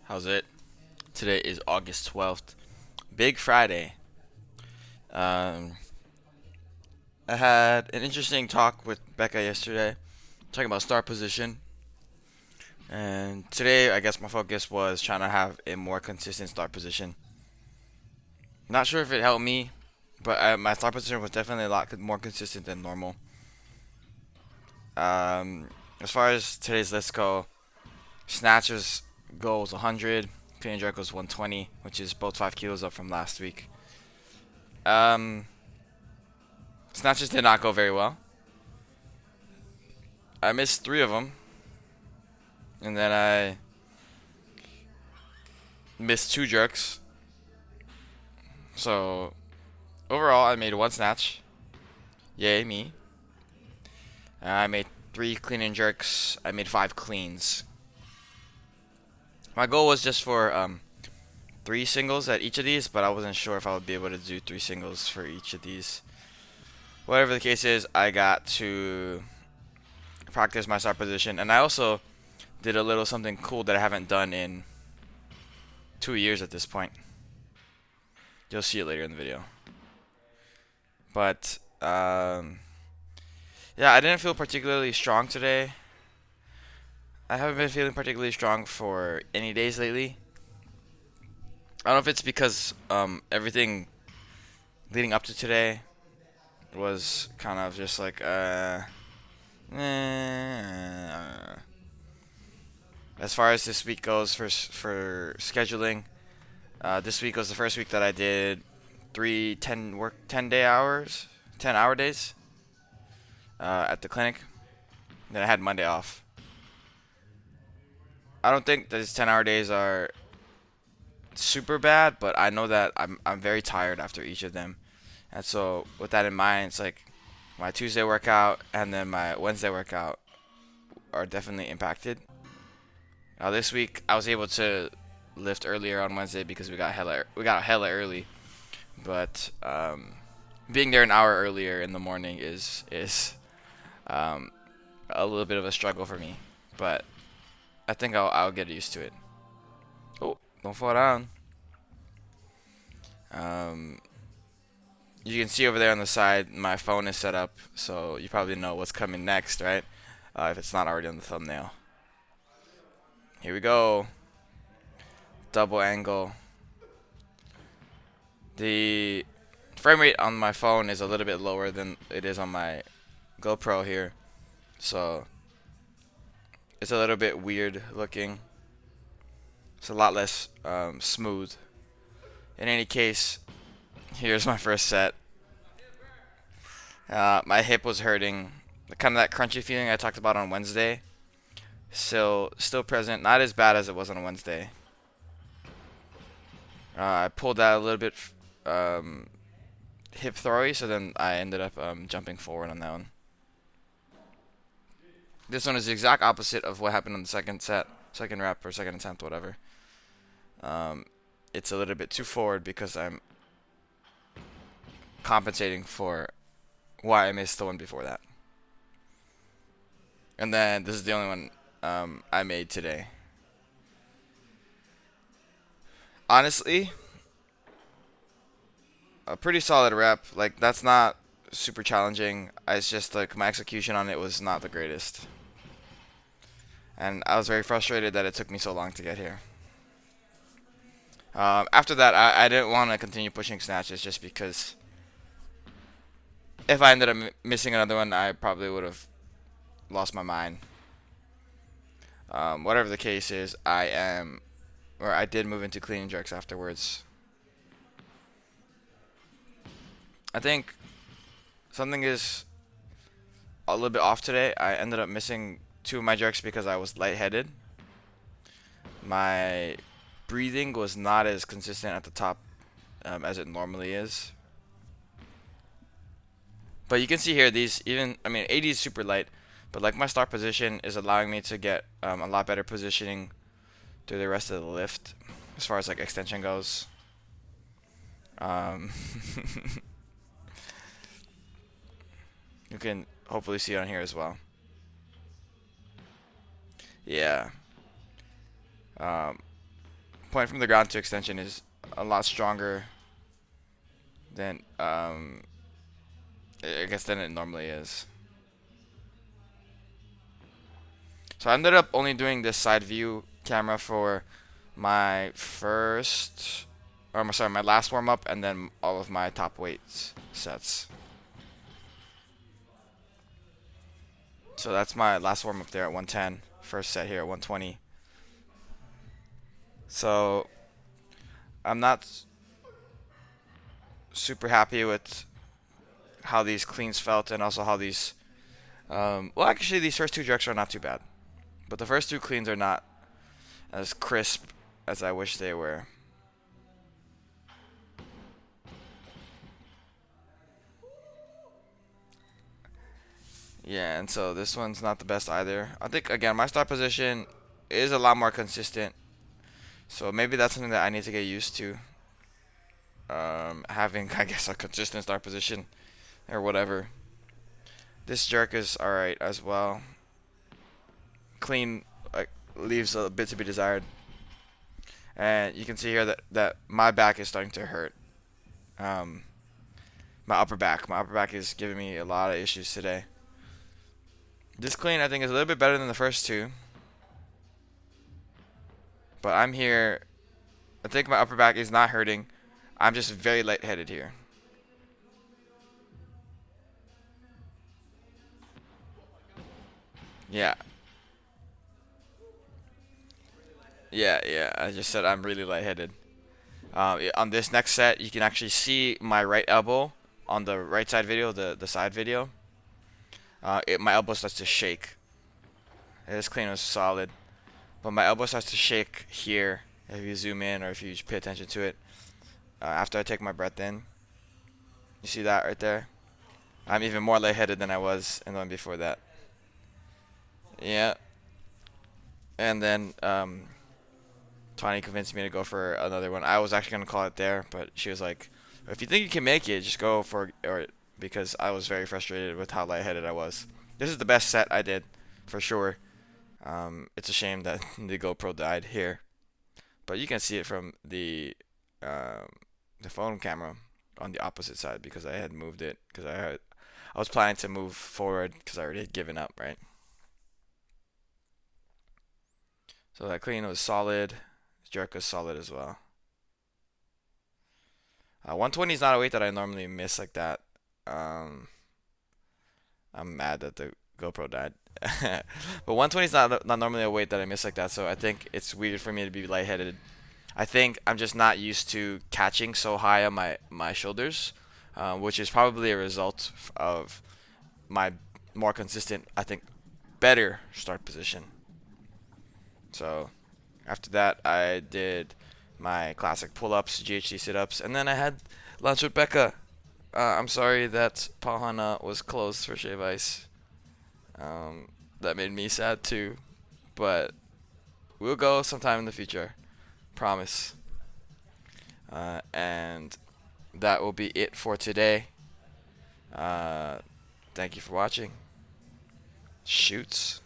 How's it? Today is August 12th. Big Friday. Um, I had an interesting talk with Becca yesterday, talking about star position. And today, I guess my focus was trying to have a more consistent start position. Not sure if it helped me, but my start position was definitely a lot more consistent than normal. Um, as far as today's list go, snatches goal was 100, clean and jerk was 120, which is both 5 kilos up from last week. Um, Snatches did not go very well. I missed 3 of them, and then I missed 2 jerks. So overall, I made 1 snatch. Yay me! I made 3 clean and jerks. I made 5 cleans. My goal was just for 3 singles at each of these, but I wasn't sure if I would be able to do 3 singles for each of these. Whatever the case is, I got to practice my start position, and I also did a little something cool that I haven't done in 2 years at this point. You'll see it later in the video. But yeah, I didn't feel particularly strong today. I haven't been feeling particularly strong for any days lately. I don't know if it's because everything leading up to today was kind of just like as far as this week goes for scheduling. This week was the first week that I did 10 hour days at the clinic. Then I had Monday off. I don't think these 10-hour days are super bad, but I know that I'm very tired after each of them. And so with that in mind, it's like my Tuesday workout and then my Wednesday workout are definitely impacted. This week I was able to lift earlier on Wednesday because we got hella early, but being there an hour earlier in the morning is a little bit of a struggle for me, but I think I'll get used to it. Oh, don't fall down. Um, you can see over there on the side, my phone is set up, so you probably know what's coming next, right? If it's not already on the thumbnail. Here we go. Double angle. The frame rate on my phone is a little bit lower than it is on my GoPro here, so it's a little bit weird looking. It's a lot less smooth. In any case, here's my first set. My hip was hurting. Kind of that crunchy feeling I talked about on Wednesday. Still present. Not as bad as it was on Wednesday. I pulled that a little bit hip throwy, so then I ended up jumping forward on that one. This one is the exact opposite of what happened on the second set, second rep, or second attempt, whatever. It's a little bit too forward because I'm compensating for why I missed the one before that. And then this is the only one I made today. Honestly, a pretty solid rep. Like, that's not super challenging. It's just like my execution on it was not the greatest. And I was very frustrated that it took me so long to get here. After that, I didn't want to continue pushing snatches just because if I ended up missing another one, I probably would have lost my mind. Whatever the case is, I did move into clean and jerks afterwards. I think something is a little bit off today. I ended up missing 2 of my jerks because I was lightheaded. My breathing was not as consistent at the top as it normally is. But you can see here, these even, I mean, 80 is super light, but like my start position is allowing me to get a lot better positioning through the rest of the lift as far as like extension goes. You can hopefully see it on here as well. Yeah. point from the ground to extension is a lot stronger than I guess than it normally is. So I ended up only doing this side view camera for my first, or sorry, my last warm up, and then all of my top weights sets. So that's my last warm up there at 110. First set here at 120. So I'm not super happy with how these cleans felt, and also how these. Well, actually, these first two jerks are not too bad, but the first two cleans are not as crisp as I wish they were. Yeah, and so this one's not the best either. I think again my start position is a lot more consistent, so maybe that's something that I need to get used to. Having I guess a consistent start position or whatever. This jerk is alright as well. Clean like leaves a bit to be desired, and you can see here that my back is starting to hurt. Um, my upper back is giving me a lot of issues today. This clean I think is a little bit better than the first two, but I'm here. I think my upper back is not hurting. I'm just very lightheaded here. Yeah, yeah. I just said I'm really lightheaded. On this next set, you can actually see my right elbow on the right side video, the side video. My elbow starts to shake. This clean was solid, but my elbow starts to shake here. If you zoom in or if you pay attention to it, after I take my breath in, you see that right there. I'm even more lightheaded than I was in the one before that. Yeah, and then Tawny convinced me to go for another one. I was actually gonna call it there, but she was like, "If you think you can make it, just go for it." Because I was very frustrated with how lightheaded I was. This is the best set I did, for sure. It's a shame that the GoPro died here, but you can see it from um, the phone camera on the opposite side because I had moved it because I was planning to move forward because I already had given up, right? So that clean was solid. Jerk was solid as well. 120 is not a weight that I normally miss like that. Um, I'm mad that the GoPro died. But 120 is not normally a weight that I miss like that, so I think it's weird for me to be lightheaded. I think I'm just not used to catching so high on my shoulders, which is probably a result of my more consistent, I think, better start position. So after that, I did my classic pull-ups, GHD sit-ups, and then I had lunch with Becca. I'm sorry that Pahana was closed for shave ice. That made me sad too, but we'll go sometime in the future. Promise. And that will be it for today. Uh, thank you for watching. Shoots.